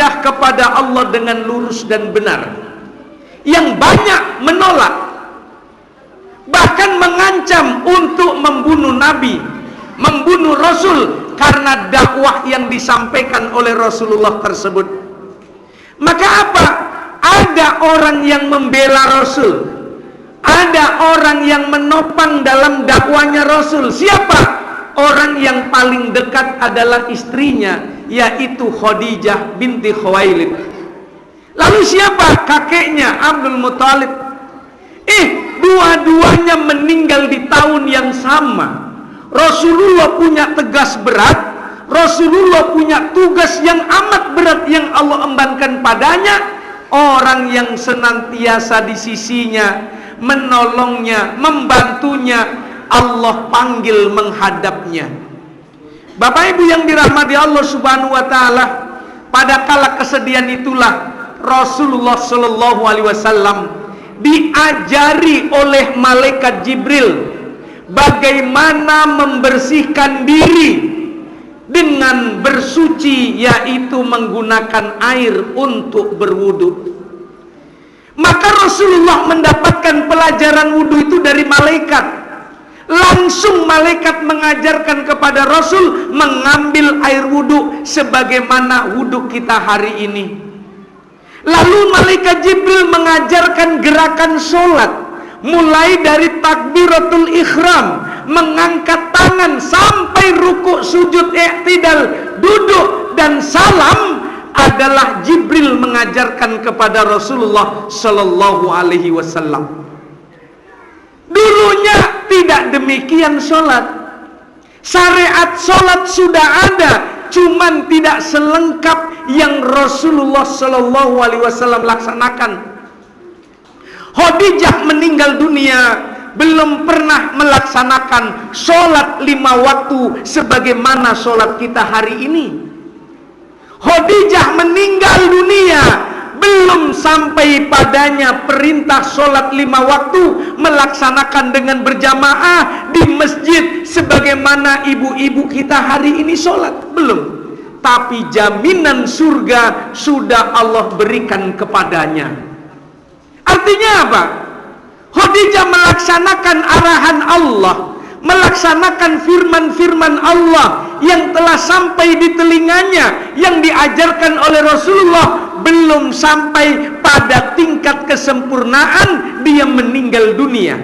beribadah kepada Allah dengan lurus dan benar, yang banyak menolak, bahkan mengancam untuk membunuh Nabi, membunuh Rasul karena dakwah yang disampaikan oleh Rasulullah tersebut. Maka apa? Ada orang yang membela Rasul, ada orang yang menopang dalam dakwanya Rasul. Siapa? Orang yang paling dekat adalah istrinya, yaitu Khadijah binti Khuwailid. Lalu siapa? Kakeknya, Abdul Muthalib. Dua-duanya meninggal di tahun yang sama. Rasulullah punya tegas berat, Rasulullah punya tugas yang amat berat yang Allah embankan padanya. Orang yang senantiasa di sisinya, menolongnya, membantunya, Allah panggil menghadapnya. Bapak Ibu yang dirahmati Allah Subhanahu wa taala, pada kala kesedihan itulah Rasulullah Shallallahu alaihi wasallam diajari oleh malaikat Jibril bagaimana membersihkan diri dengan bersuci, yaitu menggunakan air untuk berwudu. Maka Rasulullah mendapatkan pelajaran wudu itu dari malaikat. Langsung malaikat mengajarkan kepada Rasul mengambil air wudu sebagaimana wudu kita hari ini. Lalu malaikat Jibril mengajarkan gerakan sholat, mulai dari takbiratul ihram, mengangkat tangan sampai rukuk, sujud, i'tidal, duduk dan salam, adalah Jibril mengajarkan kepada Rasulullah Shallallahu alaihi wasallam. Dulunya tidak demikian sholat. Syariat sholat sudah ada, cuman tidak selengkap yang Rasulullah Shallallahu alaihi wasallam laksanakan. Khadijah meninggal dunia, belum pernah melaksanakan sholat 5 waktu sebagaimana sholat kita hari ini. Khadijah meninggal dunia, belum sampai padanya perintah sholat 5 waktu, melaksanakan dengan berjamaah di masjid sebagaimana ibu-ibu kita hari ini sholat, belum. Tapi jaminan surga sudah Allah berikan kepadanya. Artinya apa? Khadijah melaksanakan arahan Allah, melaksanakan firman-firman Allah yang telah sampai di telinganya, yang diajarkan oleh Rasulullah. Belum sampai pada tingkat kesempurnaan dia meninggal dunia,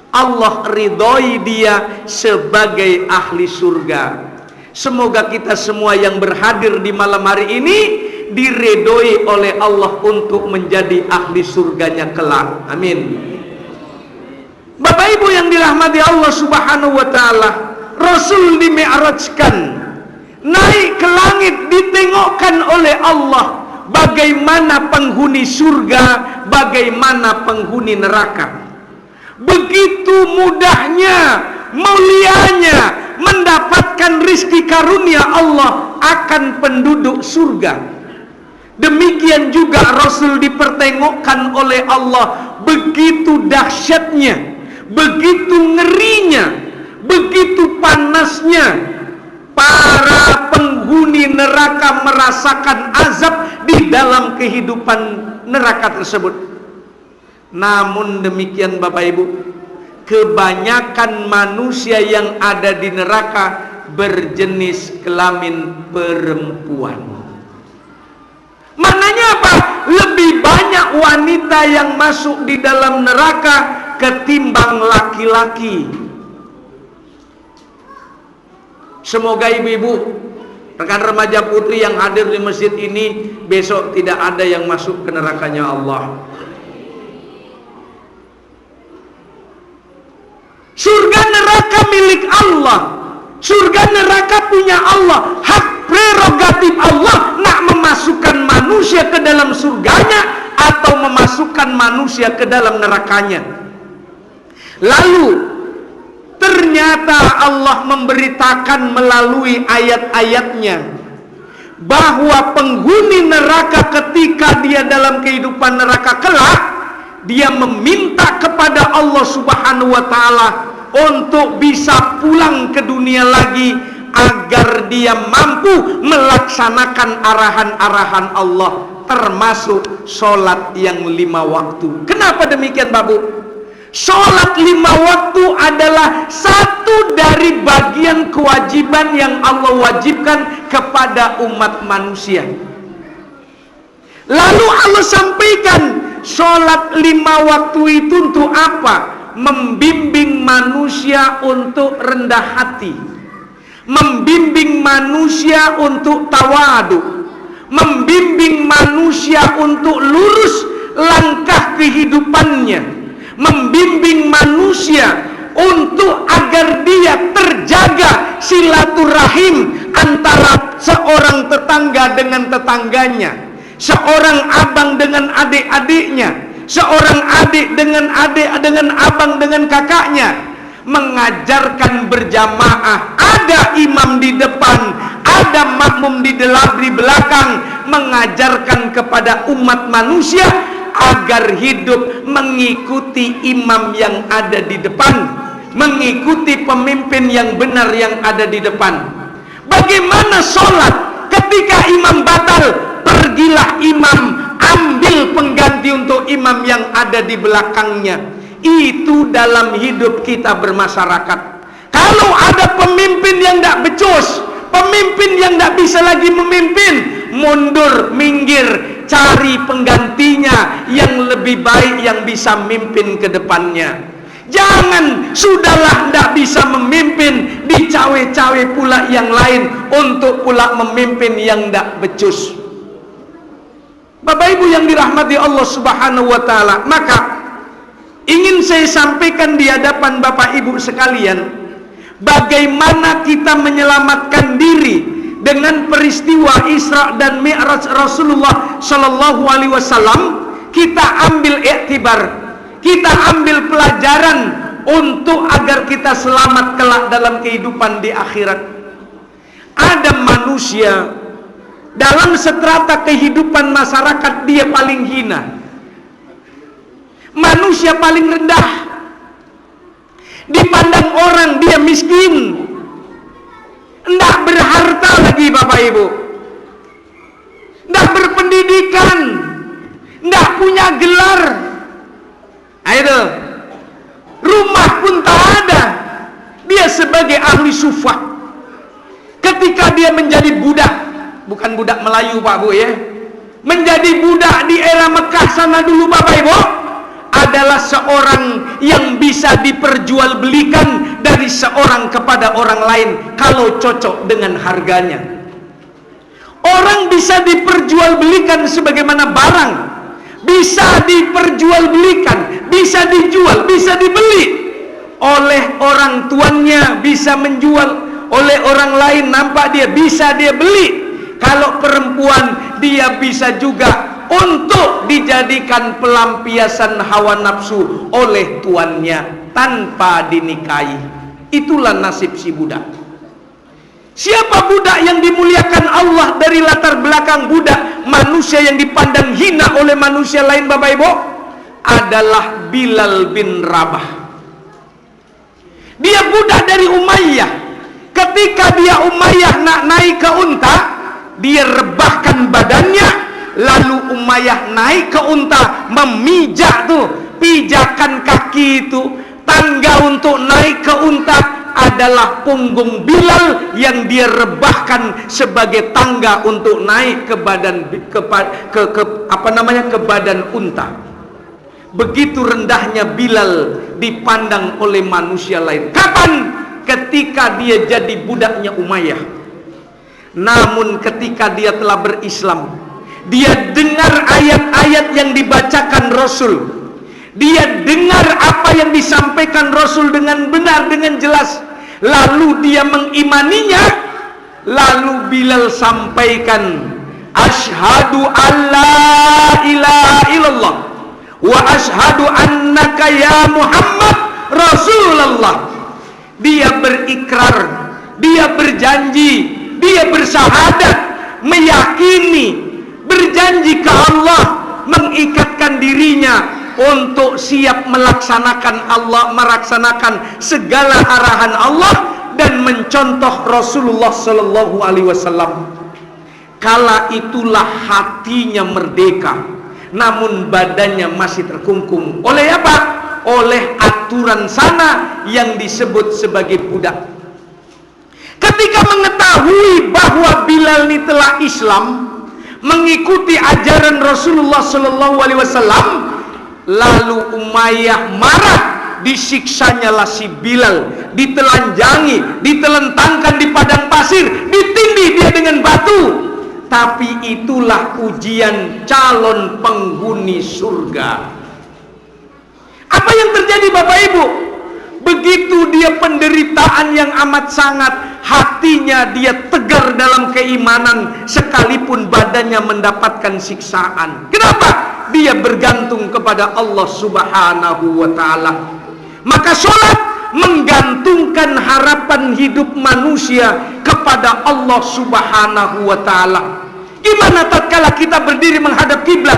Allah ridhoi dia sebagai ahli surga. Semoga kita semua yang berhadir di malam hari ini diridhoi oleh Allah untuk menjadi ahli surganya kelak. Amin. Bapak Ibu yang dirahmati Allah Subhanahu wa taala, Rasul dimi'rajkan, naik ke langit, ditengokkan oleh Allah bagaimana penghuni surga, bagaimana penghuni neraka. Begitu mudahnya, mulianya mendapatkan rizki karunia Allah akan penduduk surga. Demikian juga Rasul dipertengokkan oleh Allah, begitu dahsyatnya, begitu ngerinya, begitu panasnya para penghuni neraka merasakan azab di dalam kehidupan neraka tersebut. Namun demikian Bapak Ibu, kebanyakan manusia yang ada di neraka berjenis kelamin perempuan. Maknanya apa? Lebih banyak wanita yang masuk di dalam neraka ketimbang laki-laki. Semoga ibu-ibu, rekan remaja putri yang hadir di masjid ini, besok tidak ada yang masuk ke nerakanya Allah. Surga neraka milik Allah. Surga neraka punya Allah. Hak prerogatif Allah nak memasukkan manusia ke dalam surganya atau memasukkan manusia ke dalam nerakanya. Lalu ternyata Allah memberitakan melalui ayat-ayatnya bahwa penghuni neraka ketika dia dalam kehidupan neraka kelak, dia meminta kepada Allah Subhanahu wa taala untuk bisa pulang ke dunia lagi agar dia mampu melaksanakan arahan-arahan Allah, termasuk sholat yang 5 waktu. Kenapa demikian, Babu? Sholat 5 waktu adalah satu dari bagian kewajiban yang Allah wajibkan kepada umat manusia. Lalu Allah sampaikan, sholat 5 waktu itu untuk apa? Membimbing manusia untuk rendah hati, membimbing manusia untuk tawadu, membimbing manusia untuk lurus langkah kehidupannya, membimbing manusia untuk agar dia terjaga silaturahim antara seorang tetangga dengan tetangganya, seorang abang dengan adik-adiknya, seorang adik dengan abang dengan kakaknya, mengajarkan berjamaah, ada imam di depan, ada makmum di belakang, mengajarkan kepada umat manusia agar hidup mengikuti imam yang ada di depan, mengikuti pemimpin yang benar yang ada di depan. Bagaimana sholat ketika imam batal? Pergilah imam, ambil pengganti untuk imam yang ada di belakangnya. Itu dalam hidup kita bermasyarakat. Kalau ada pemimpin yang tidak becus, pemimpin yang tidak bisa lagi memimpin, mundur, minggir, cari penggantinya yang lebih baik, yang bisa memimpin ke depannya. Jangan sudahlah tidak bisa memimpin, dicawe-cawe pula yang lain untuk pula memimpin yang tidak becus. Bapak Ibu yang dirahmati Allah Subhanahu wa taala, maka ingin saya sampaikan di hadapan Bapak Ibu sekalian, bagaimana kita menyelamatkan diri dengan peristiwa Isra dan Mi'raj Rasulullah Shallallahu Alaihi Wasallam. Kita ambil iktibar, kita ambil pelajaran untuk agar kita selamat kelak dalam kehidupan di akhirat. Ada manusia dalam strata kehidupan masyarakat dia paling hina, manusia paling rendah, dipandang orang dia miskin, tidak berharta lagi Bapak Ibu, tidak berpendidikan, tidak punya gelar, ayo, rumah pun tak ada. Dia sebagai ahli sufah, ketika dia menjadi budak, bukan budak Melayu Pak Bu ya, menjadi budak di era Mekah sana dulu Bapak Ibu, adalah seorang yang bisa diperjualbelikan dari seorang kepada orang lain kalau cocok dengan harganya. Orang bisa diperjualbelikan sebagaimana barang, bisa diperjualbelikan, bisa dijual, bisa dibeli oleh orang tuannya, bisa menjual oleh orang lain, nampak dia bisa dia beli. Kalau perempuan dia bisa juga untuk dijadikan pelampiasan hawa nafsu oleh tuannya tanpa dinikahi. Itulah nasib si budak. Siapa budak yang dimuliakan Allah dari latar belakang budak, manusia yang dipandang hina oleh manusia lain Bapak Ibu, adalah Bilal bin Rabah. Dia budak dari Umayyah. Ketika dia Umayyah nak naik ke unta, dia rebahkan badannya, lalu Umayyah naik ke unta, memijak tuh pijakan kaki itu. Tangga untuk naik ke unta adalah punggung Bilal yang dia rebahkan sebagai tangga untuk naik ke badan ke badan unta. Begitu rendahnya Bilal dipandang oleh manusia lain. Kapan? Ketika dia jadi budaknya Umayyah. Namun ketika dia telah berislam, dia dengar ayat-ayat yang dibacakan Rasul, dia dengar apa yang disampaikan Rasul dengan benar, dengan jelas, lalu dia mengimaninya. Lalu Bilal sampaikan, asyhadu alla ilaha illallah wa asyhadu annaka ya Muhammad Rasulullah. Dia berikrar, dia berjanji, dia bersyahadat, meyakini, berjanji ke Allah, mengikatkan dirinya untuk siap melaksanakan segala arahan Allah dan mencontoh Rasulullah Sallallahu Alaihi Wasallam. Kala itulah hatinya merdeka, namun badannya masih terkungkung. Oleh apa? Oleh aturan sana yang disebut sebagai budak. Ketika mengetahui bahwa Bilal ini telah Islam, mengikuti ajaran Rasulullah Sallallahu Alaihi Wasallam, lalu Umayyah marah, disiksanya lah si Bilal, ditelanjangi, ditelentangkan di padang pasir, ditindih dia dengan batu. Tapi itulah ujian calon penghuni surga. Apa yang terjadi Bapak Ibu? Begitu dia penderitaan yang amat sangat, hatinya dia tegar dalam keimanan sekalipun badannya mendapatkan siksaan. Kenapa? Dia bergantung kepada Allah Subhanahu wa taala. Maka sholat menggantungkan harapan hidup manusia kepada Allah Subhanahu wa taala. Gimana tatkala kita berdiri menghadap kiblat?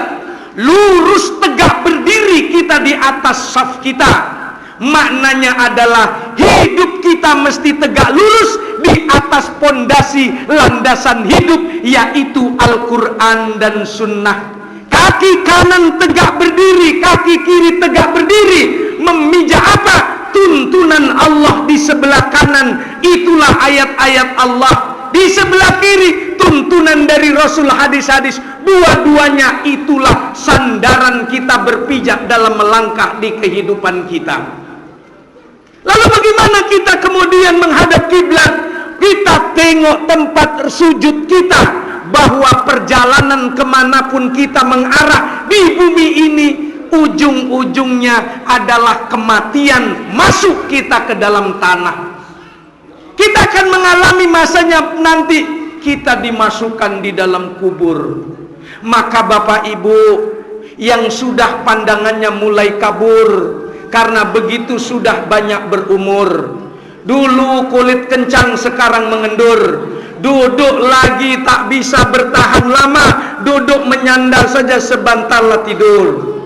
Lurus tegak berdiri kita di atas saf kita. Maknanya adalah hidup kita mesti tegak lurus di atas pondasi landasan hidup, yaitu Al-Quran dan Sunnah. Kaki kanan tegak berdiri, kaki kiri tegak berdiri, memijak apa? Tuntunan Allah di sebelah kanan, itulah ayat-ayat Allah. Di sebelah kiri tuntunan dari Rasul, hadis-hadis. Dua-duanya itulah sandaran kita berpijak dalam melangkah di kehidupan kita. Lalu bagaimana kita kemudian menghadap kiblat? Kita tengok tempat sujud kita, bahwa perjalanan kemanapun kita mengarah di bumi ini, ujung-ujungnya adalah kematian, masuk kita ke dalam tanah. Kita akan mengalami masanya nanti kita dimasukkan di dalam kubur. Maka Bapak Ibu yang sudah pandangannya mulai kabur karena begitu sudah banyak berumur, dulu kulit kencang sekarang mengendur, duduk lagi tak bisa bertahan lama, duduk menyandar saja sebentar lah tidur.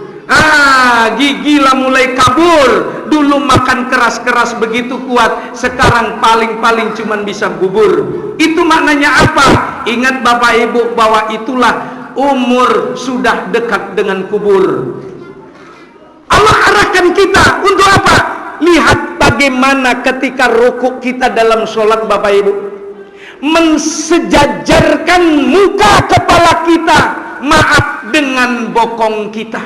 Gigi lah mulai kabur. Dulu makan keras-keras begitu kuat, sekarang paling-paling cuman bisa bubur. Itu maknanya apa? Ingat Bapak Ibu bahwa itulah umur sudah dekat dengan kubur. Allah arahkan kita untuk apa? Lihat bagaimana ketika rukuk kita dalam sholat Bapak Ibu, mensejajarkan muka kepala kita, maaf, dengan bokong kita.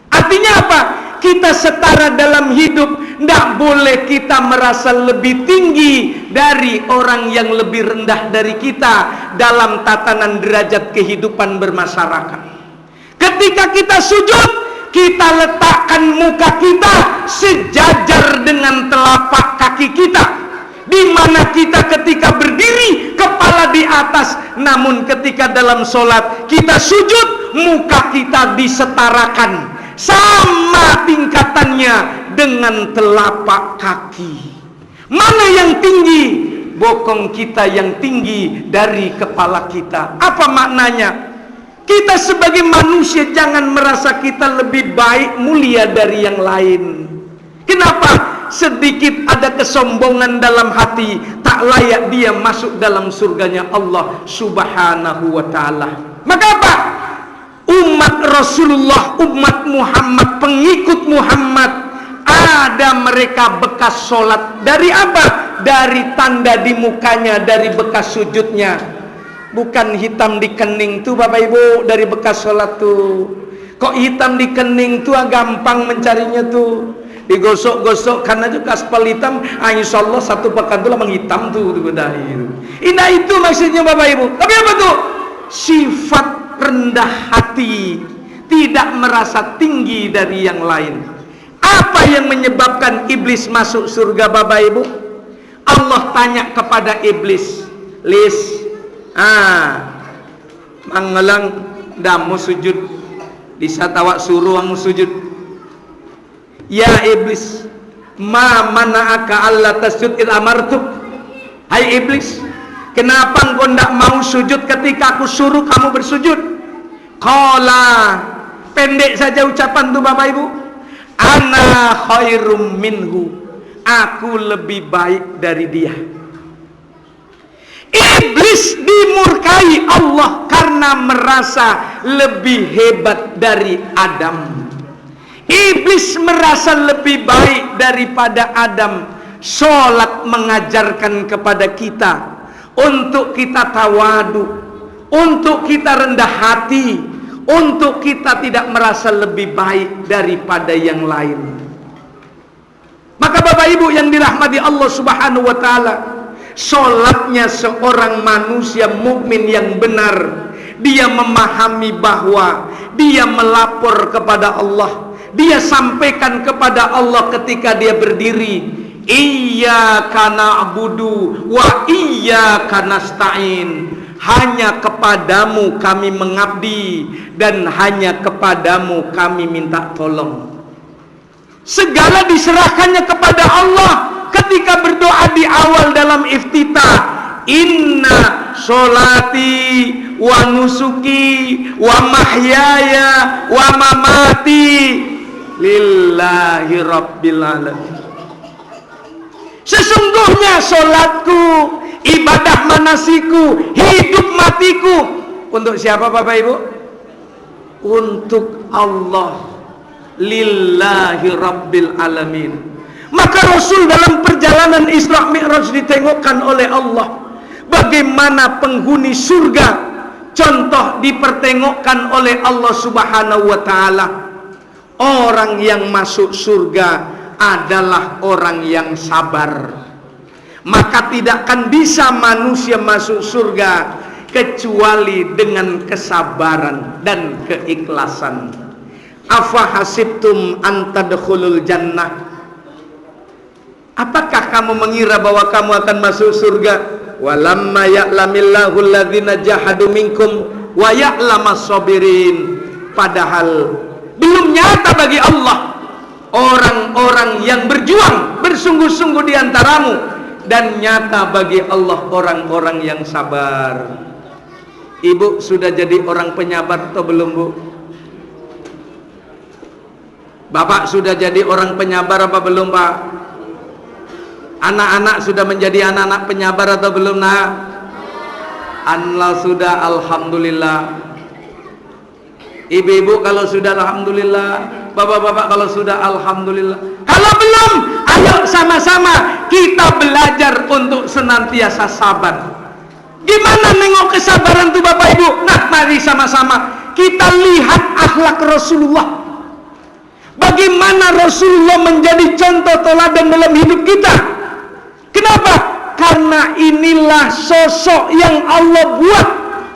Artinya apa? Kita setara dalam hidup. Tidak boleh kita merasa lebih tinggi dari orang yang lebih rendah dari kita dalam tatanan derajat kehidupan bermasyarakat. Ketika kita sujud, kita letakkan muka kita sejajar dengan telapak kaki kita. Di mana kita ketika berdiri kepala di atas, namun ketika dalam sholat kita sujud, muka kita disetarakan sama tingkatannya dengan telapak kaki. Mana yang tinggi? Bokong kita yang tinggi dari kepala kita. Apa maknanya? Kita sebagai manusia jangan merasa kita lebih baik, mulia dari yang lain. Kenapa? Sedikit ada kesombongan dalam hati, tak layak dia masuk dalam surganya Allah Subhanahu wa ta'ala. Maka apa? Umat Rasulullah, umat Muhammad, pengikut Muhammad, ada mereka bekas sholat. Dari apa? Dari tanda di mukanya, dari bekas sujudnya. Bukan hitam di kening tuh Bapak Ibu, dari bekas sholat tuh. Kok hitam di kening tuh gampang mencarinya tuh. Digosok-gosok karena juga aspal hitam, insya Allah satu pekan tuh lah menghitam tuh. Nah itu maksudnya Bapak Ibu. Tapi apa tuh? Sifat rendah hati, tidak merasa tinggi dari yang lain. Apa yang menyebabkan iblis masuk surga Bapak Ibu? Allah tanya kepada iblis, mangelang damu sujud, disatawak suruh ang sujud. Ya iblis, ma mana'aka alla tasjud id amartuk. Hai iblis, kenapa engkau tidak mau sujud ketika aku suruh kamu bersujud? Qala, pendek saja ucapan tuh Bapak Ibu. ana khairum minhu, aku lebih baik dari dia. Iblis dimurkai Allah karena merasa lebih hebat dari Adam. Iblis merasa lebih baik daripada Adam. Sholat mengajarkan kepada kita untuk kita tawadu, untuk kita rendah hati, untuk kita tidak merasa lebih baik daripada yang lain. Maka Bapak Ibu yang dirahmati Allah Subhanahu wa taala, sholatnya seorang manusia mukmin yang benar, dia memahami bahwa dia melapor kepada Allah, dia sampaikan kepada Allah ketika dia berdiri, iyyaka na'budu wa iyyaka nasta'in, hanya kepadamu kami mengabdi dan hanya kepadamu kami minta tolong. Segala diserahkannya kepada Allah. Ketika berdoa di awal dalam iftitah, inna sholati wa nusuki wa mahyaya wa mamati lillahi rabbil alamin. Sesungguhnya sholatku, ibadah manasiku, hidup matiku untuk siapa Bapak Ibu? Untuk Allah, lillahi rabbil alamin. Maka Rasul dalam perjalanan Isra Mi'raj ditengokkan oleh Allah bagaimana penghuni surga. Contoh dipertengokkan oleh Allah Subhanahu wa taala. Orang yang masuk surga adalah orang yang sabar. Maka tidak akan bisa manusia masuk surga kecuali dengan kesabaran dan keikhlasan. Afa hasibtum an tadkhulul jannah, apakah kamu mengira bahwa kamu akan masuk surga? Walamma ya'lamillahu alladhina jahadu minkum wa ya'lamas sabirin. Padahal belum nyata bagi Allah orang-orang yang berjuang bersungguh-sungguh di antaramu, dan nyata bagi Allah orang-orang yang sabar. Ibu sudah jadi orang penyabar atau belum, Bu? Bapak sudah jadi orang penyabar apa belum, Pak? Anak-anak sudah menjadi anak-anak penyabar atau belum, Nak? Allah sudah, alhamdulillah. Ibu-ibu kalau sudah alhamdulillah, bapak-bapak kalau sudah alhamdulillah. Kalau belum, ayo sama-sama kita belajar untuk senantiasa sabar. Gimana nengok kesabaran tuh Bapak Ibu? Nah, mari sama-sama kita lihat akhlak Rasulullah. Bagaimana Rasulullah menjadi contoh teladan dalam hidup kita. Kenapa? Karena inilah sosok yang Allah buat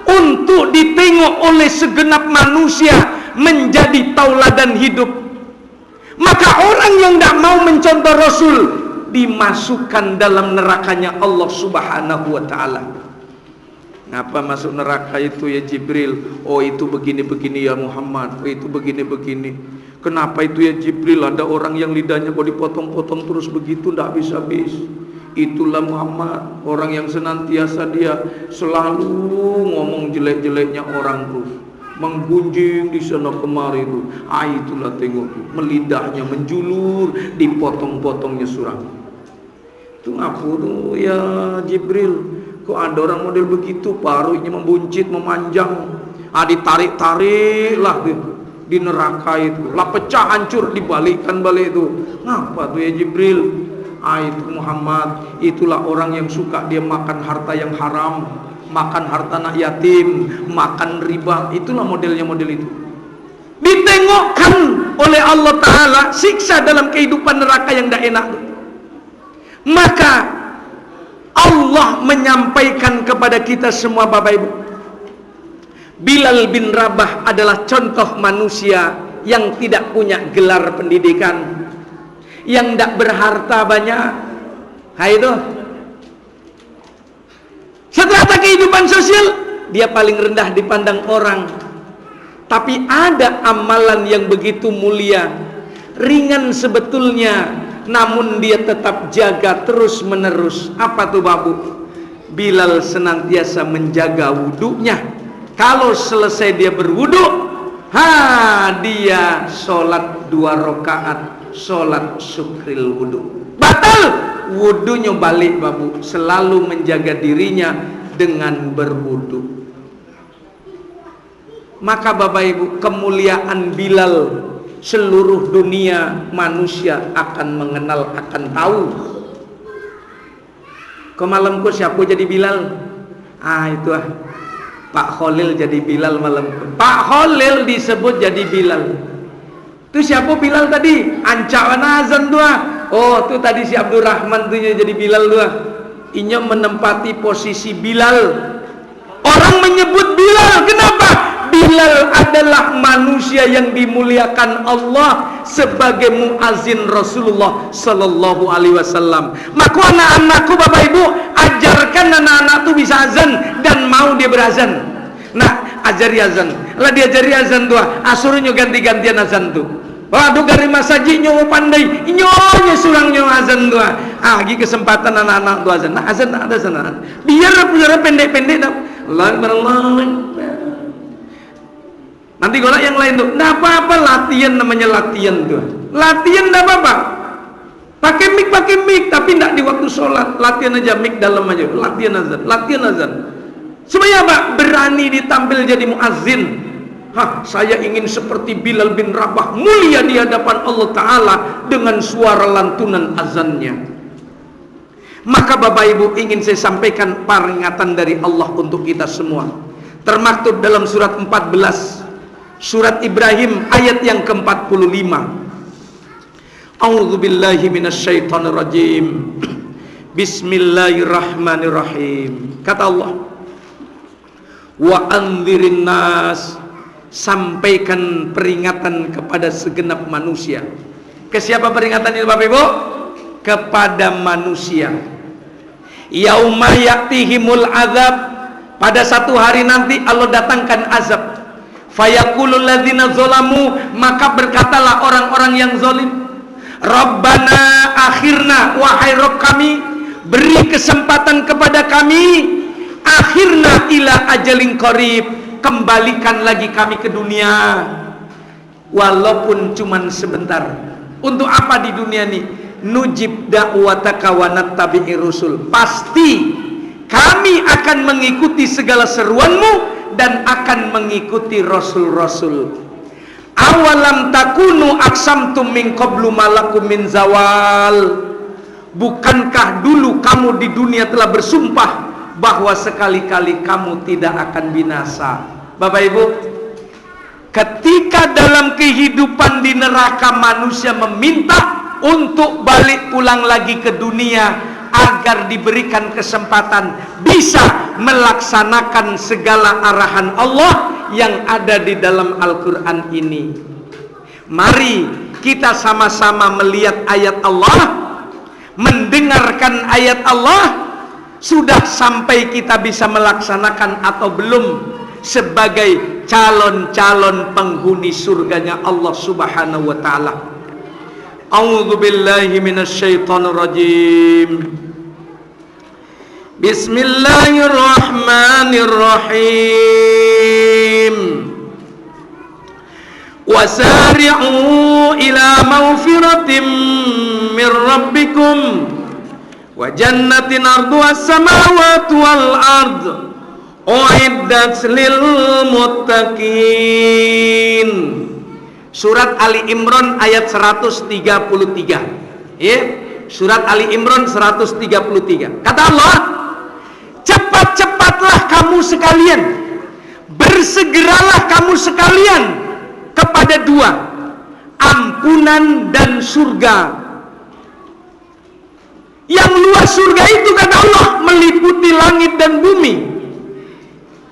untuk ditengok oleh segenap manusia menjadi tauladan hidup. Maka orang yang tidak mau mencontoh Rasul dimasukkan dalam nerakanya Allah Subhanahu wa ta'ala. Ngapa masuk neraka itu ya Jibril? Oh itu begini-begini ya Muhammad. Oh itu begini-begini. Kenapa itu ya Jibril? Ada orang yang lidahnya kok dipotong-potong terus begitu, tidak habis-habis. Itulah Muhammad, orang yang senantiasa dia selalu ngomong jelek-jeleknya orang terus, menggunjing di sana kemari itu. Itulah tengok, melidahnya menjulur, dipotong-potongnya surang. Itu ngapa tuh ya Jibril? Kok ada orang model begitu, paruhnya membuncit, memanjang, ditarik-tarik lah di neraka itu, lah pecah hancur, dibalikkan balik itu. Ngapa tuh ya Jibril? Itu Muhammad, itulah orang yang suka dia makan harta yang haram, makan harta anak yatim, makan riba. Itulah modelnya, model itu. Ditengokkan oleh Allah Ta'ala siksa dalam kehidupan neraka yang tidak enak. Maka Allah menyampaikan kepada kita semua Bapak Ibu, Bilal bin Rabah adalah contoh manusia yang tidak punya gelar pendidikan, yang tidak berharta banyak. Itu setelah kehidupan sosial dia paling rendah dipandang orang. Tapi ada amalan yang begitu mulia, ringan sebetulnya, namun dia tetap jaga terus menerus. Apa tuh Babu? Bilal senantiasa menjaga wudunya. Kalau selesai dia berwudu, dia sholat 2 rakaat sholat syukril wudu. Batal wudunya balik babu. Selalu menjaga dirinya dengan berwudu. Maka Bapak Ibu, kemuliaan Bilal seluruh dunia manusia akan mengenal, akan tahu. Malamku siapa jadi Bilal? Itu Pak Khalil jadi Bilal malamku. Pak Khalil disebut jadi Bilal. Itu siapa Bilal tadi? Ancak azan tuh. Oh, tuh tadi si Abdurrahman tuh jadi Bilal tuh. Inya menempati posisi Bilal. Orang menyebut Bilal, kenapa? Bilal adalah manusia yang dimuliakan Allah sebagai muazin Rasulullah sallallahu alaihi wasallam. Maka anak-anakku Bapak Ibu, ajarkan anak-anak tuh bisa azan dan mau dia berazan. Nah, ajari azan. Lah diajari azan tuh, asurunya ganti-gantian azan tuh. Waduh, dari masjid nyowo pandai, nyonya surang nyowo azan tuh. Lagi kesempatan anak-anak tuh azan. Nah, azan ada sana. Biar punya pendek-pendek dah. Allah nanti golak yang lain tuh, nggak apa-apa, latihan namanya latihan tuh. Latihan nggak apa-apa. Pakai mic, tapi nggak di waktu sholat. Latihan aja mic dalam aja. Latihan azan. Supaya apa? Berani ditampil jadi muazzin. Saya ingin seperti Bilal bin Rabah, mulia di hadapan Allah Ta'ala dengan suara lantunan azannya. Maka Bapak Ibu, ingin saya sampaikan peringatan dari Allah untuk kita semua. Termaktub dalam surat 14. Surat Ibrahim ayat yang ke-45. A'udzubillahi minasyaitonirrajim. Bismillahirrahmanirrahim. Kata Allah, wa andzirin nas, sampaikan peringatan kepada segenap manusia. Ke siapa peringatan itu Bapak Ibu? Kepada manusia. Yauma ya'tihimul azab, pada satu hari nanti Allah datangkan azab. Fayaqulul ladzina zalamu, maka berkatalah orang-orang yang zalim, Rabbana akhirna, wahai Rabb kami, beri kesempatan kepada kami, akhirna ila ajalin qarib, kembalikan lagi kami ke dunia walaupun cuman sebentar. Untuk apa di dunia nih? Nujib da'wataka wa nattabi'ir rusul, pasti kami akan mengikuti segala seruanmu dan akan mengikuti rasul-rasul. Awalam takunu aksamtum min qablu malakum min zawal, bukankah dulu kamu di dunia telah bersumpah bahwa sekali-kali kamu tidak akan binasa? Bapak Ibu, ketika dalam kehidupan di neraka manusia meminta untuk balik pulang lagi ke dunia agar diberikan kesempatan bisa melaksanakan segala arahan Allah yang ada di dalam Al-Quran ini. Mari kita sama-sama melihat ayat Allah, mendengarkan ayat Allah. Sudah sampai kita bisa melaksanakan atau belum sebagai calon-calon penghuni surganya Allah Subhanahu wa ta'ala. A'udzu billahi minasyaitonir rajim. Bismillahirrahmanirrahim. Wasari'u ila maghfiratin min rabbikum wa jannatin arduha as-samawati wal ard uiddat lil muttaqin. Surat Ali Imran ayat 133. Ya, surat Ali Imran 133. Kata Allah, cepat-cepatlah kamu sekalian, bersegeralah kamu sekalian kepada dua, ampunan dan surga. Yang luas surga itu kata Allah meliputi langit dan bumi.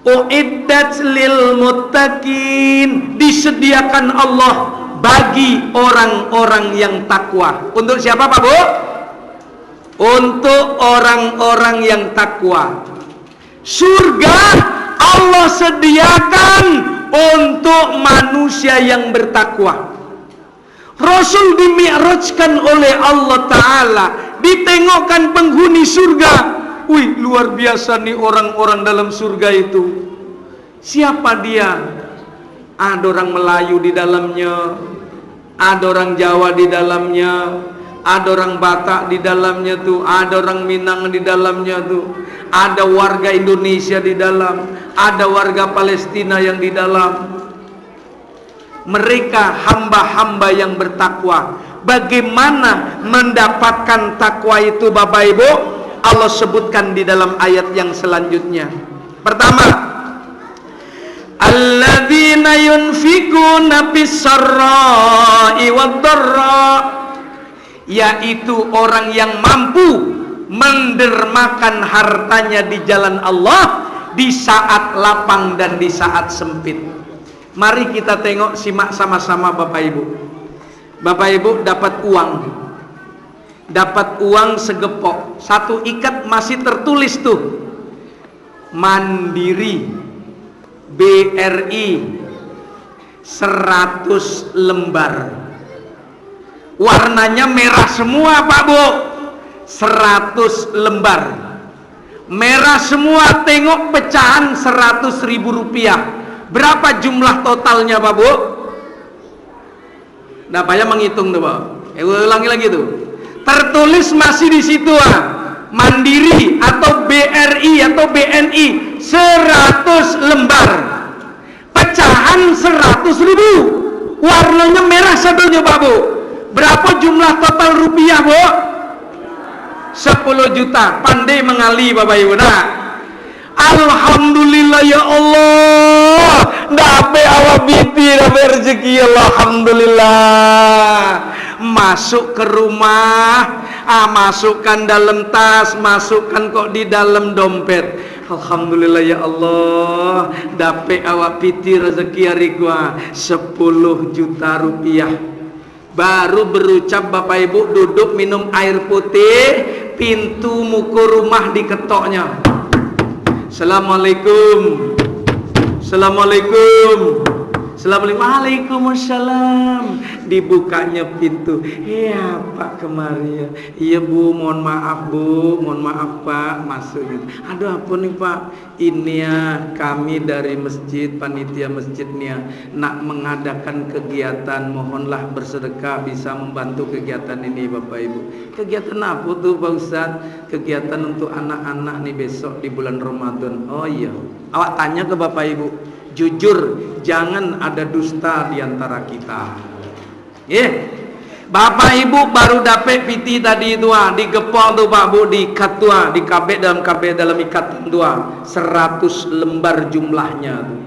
Uiddat lil muttaqin, disediakan Allah bagi orang-orang yang takwa. Untuk siapa Pak Bu? Untuk orang-orang yang takwa. Surga Allah sediakan untuk manusia yang bertakwa. Rasul dimi'rajkan oleh Allah Ta'ala, ditengokkan penghuni surga. Wih, luar biasa nih orang-orang dalam surga itu. Siapa dia? Ada orang Melayu di dalamnya, Ada orang Jawa di dalamnya, ada orang Batak di dalamnya tuh, ada orang Minang di dalamnya tuh, ada warga Indonesia di dalam, ada warga Palestina yang di dalam. Mereka hamba-hamba yang bertakwa. Bagaimana mendapatkan takwa itu Bapak Ibu? Allah sebutkan di dalam ayat yang selanjutnya. Pertama, alladzina yunfikuna fis-sarra'i wad-dharra, yaitu orang yang mampu mendermakan hartanya di jalan Allah di saat lapang dan di saat sempit. Mari kita tengok, simak sama-sama Bapak Ibu. Bapak Ibu dapat uang segepok, satu ikat masih tertulis tuh Mandiri BRI 100 lembar, warnanya merah semua Pak Bu. 100 lembar merah semua. Tengok pecahan 100.000 rupiah, berapa jumlah totalnya Pak Bu? Nah payah menghitung tuh Pak. Ulangi lagi tuh, tertulis masih di situ Mandiri atau BRI atau BNI 100 lembar, pecahan 100.000, warnanya merah satunya Pak Bu. Berapa jumlah total rupiah Bu? 10 juta. Pandai mengali Bapak Ibu. Nah, alhamdulillah ya Allah, dapat awak biti, dapat rezeki, alhamdulillah. Masuk ke rumah, masukkan dalam tas, masukkan kok di dalam dompet. Alhamdulillah ya Allah, dapat awak biti rezeki hari gua 10 juta rupiah. Baru berucap Bapak Ibu, duduk minum air putih, pintu muka rumah diketoknya. Assalamualaikum. Assalamualaikum. Assalamualaikum. Waalaikumsalam. Dibukanya pintu. Ya Pak kemari ya. Iya Bu, mohon maaf Bu, mohon maaf Pak, masuk gitu. Aduh apa nih Pak? Ini ya kami dari masjid, panitia masjid nih ya, nak mengadakan kegiatan, mohonlah bersedekah bisa membantu kegiatan ini Bapak Ibu. Kegiatan apa tuh Pak Ustaz? Kegiatan untuk anak-anak nih besok di bulan Ramadan. Oh iya. Awak tanya ke Bapak Ibu, jujur, jangan ada dusta di antara kita. Bapak Ibu baru dapat piti tadi itu digepok tuh Pak Bu, diikat tuh, dikabek dalam ikatan tuh 100 lembar jumlahnya tuh.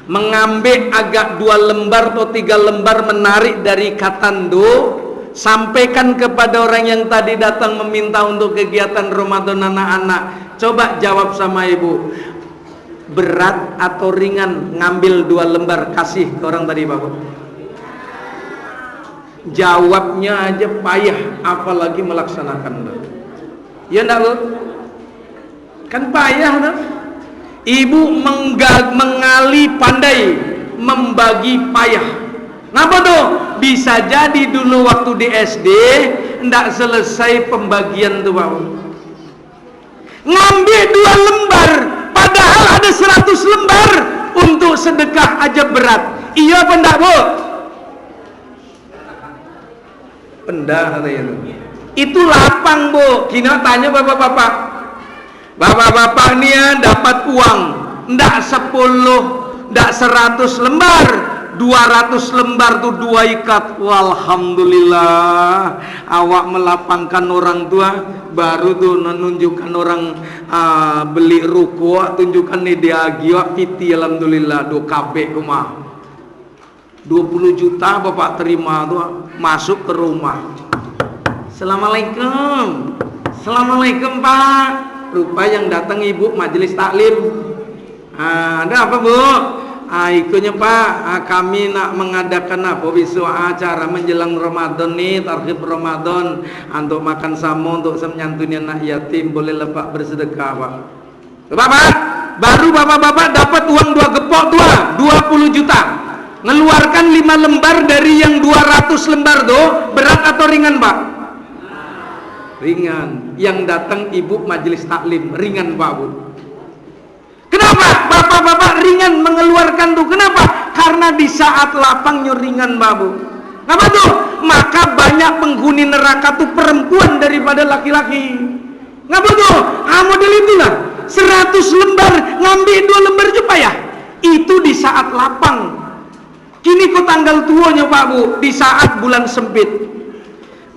Mengambil agak 2 lembar atau 3 lembar, menarik dari ikatan tuh, sampaikan kepada orang yang tadi datang meminta untuk kegiatan Ramadan anak-anak. Coba jawab sama Ibu, berat atau ringan ngambil 2 lembar kasih ke orang tadi Pak Bu? Jawabnya aja payah, apalagi melaksanakan. Ya enggak Bu? Kan payah tuh. Ibu mengali pandai, membagi payah. Kenapa tuh? Bisa jadi dulu waktu di SD enggak selesai pembagian tuh Pak. Ngambil 2 lembar, padahal ada 100 lembar. Untuk sedekah aja berat. Iya apa enggak Bu? Pendah katanya itu lapang Bu. Kina tanya bapak-bapak, bapak-bapak nih ya dapat uang ndak 10, ndak 100 lembar, 200 lembar tuh 2 ikat. Walhamdulillah, awak melapangkan orang tua. Baru tuh menunjukkan orang beli ruko, tunjukkan nih dia giwak piti, alhamdulillah do kabeh kumah 20 juta Bapak terima tuh, masuk ke rumah. Assalamualaikum. Assalamualaikum Pak. Rupa yang datang Ibu majelis taklim. Ada apa Bu? Ikutnya Pak, kami nak mengadakan apa besok acara menjelang Ramadan nih, tarhib Ramadan, untuk makan sama, untuk menyantuni anak yatim. Bolehlah Pak bersedekah Pak. Bapak, baru bapak-bapak dapat uang 2 gepok tua, 20 juta. Ngeluarkan 5 lembar dari yang 200 lembar tuh, berat atau ringan Pak? Ringan. Yang datang Ibu majelis taklim, ringan Pak Bu. Kenapa bapak-bapak ringan mengeluarkan tuh? Kenapa? Karena di saat lapangnya ringan Pak Bu. Ngapa tuh? Maka banyak penghuni neraka tuh perempuan daripada laki-laki. Ngapa tuh? Model itulah 100 lembar ngambil 2 lembar je payah. Itu di saat lapang. Kini kok tanggal tuanya Pak Bu, di saat bulan sempit.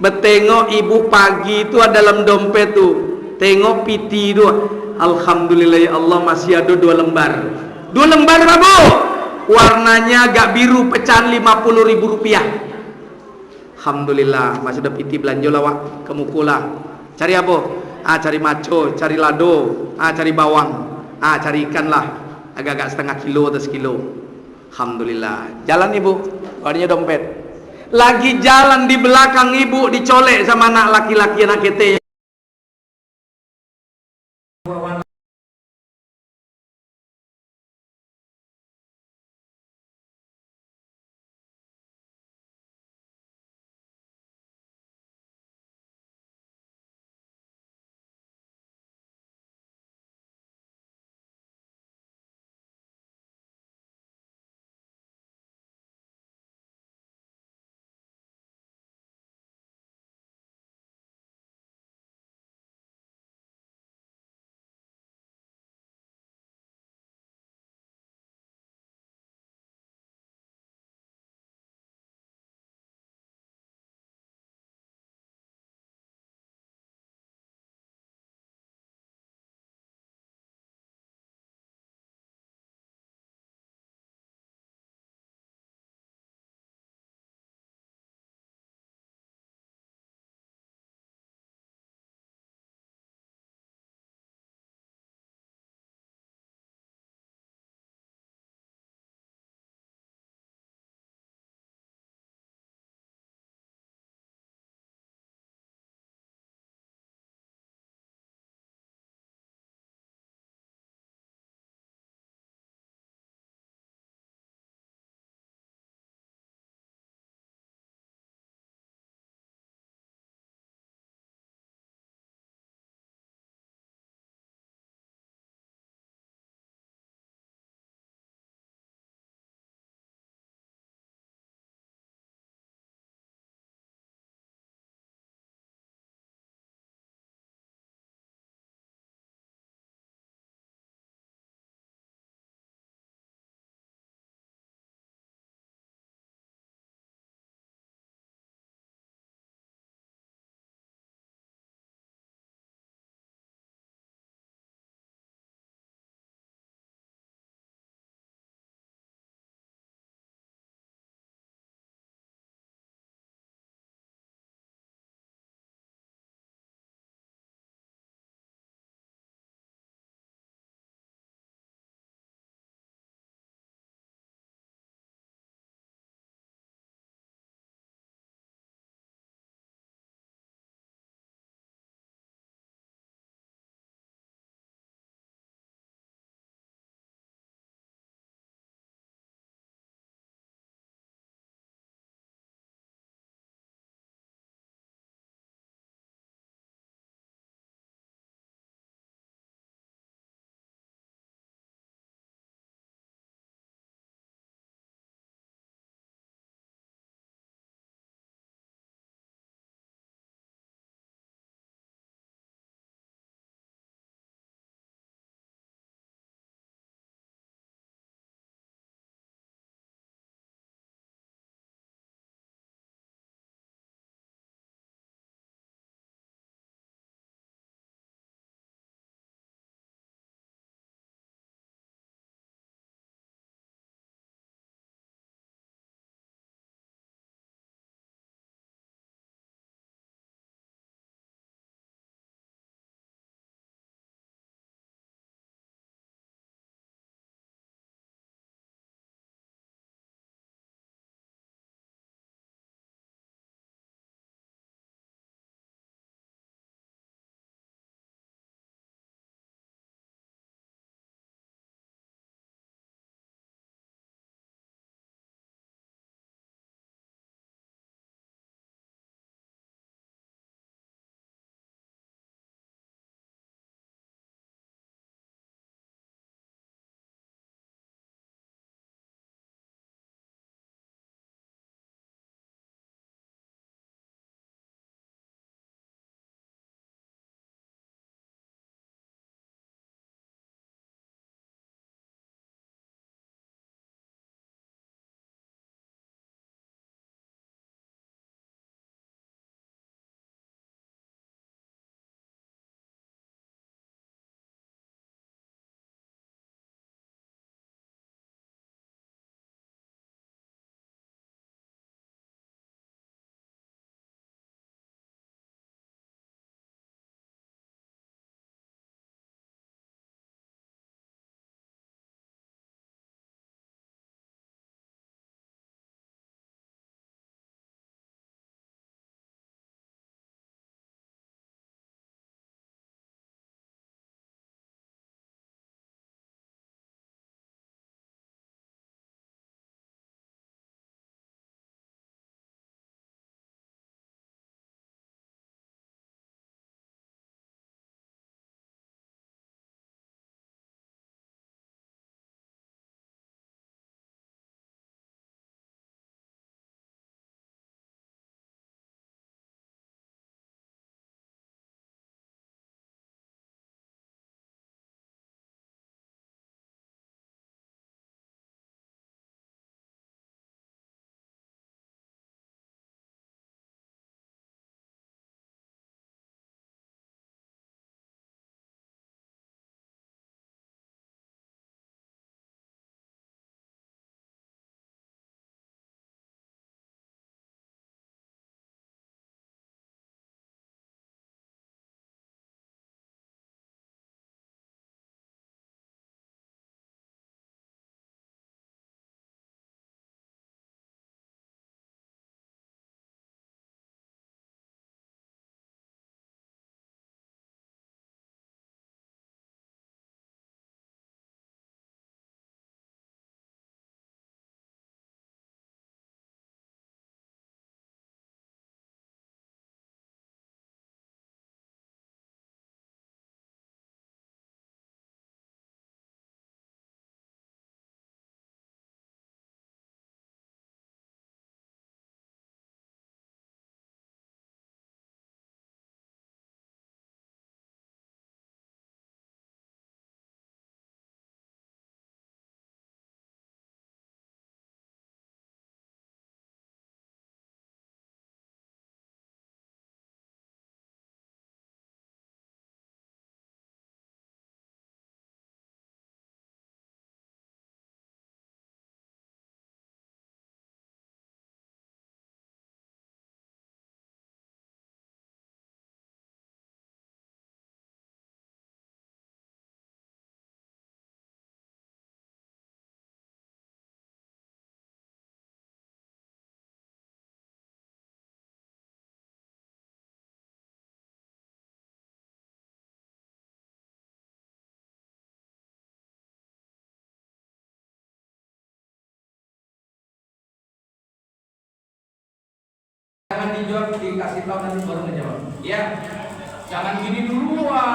Betengok ibu pagi itu ada dalam dompet tuh. Tengok piti itu. Alhamdulillah ya Allah masih ada 2 lembar. 2 lembar Pak Bu. Warnanya agak biru, pecahan 50.000 rupiah. Alhamdulillah masih ada piti belanja lah Wak. Kemukulah. Cari apa? Cari maco, cari lado, cari bawang, cari ikan lah. Agak-agak setengah kilo atau sekilo. Alhamdulillah. Jalan ibu, warnanya dompet. Lagi jalan di belakang ibu dicolek sama anak laki-laki anak kete. dikasih tahu nanti baru ngejawab. Ya, jangan gini duluan.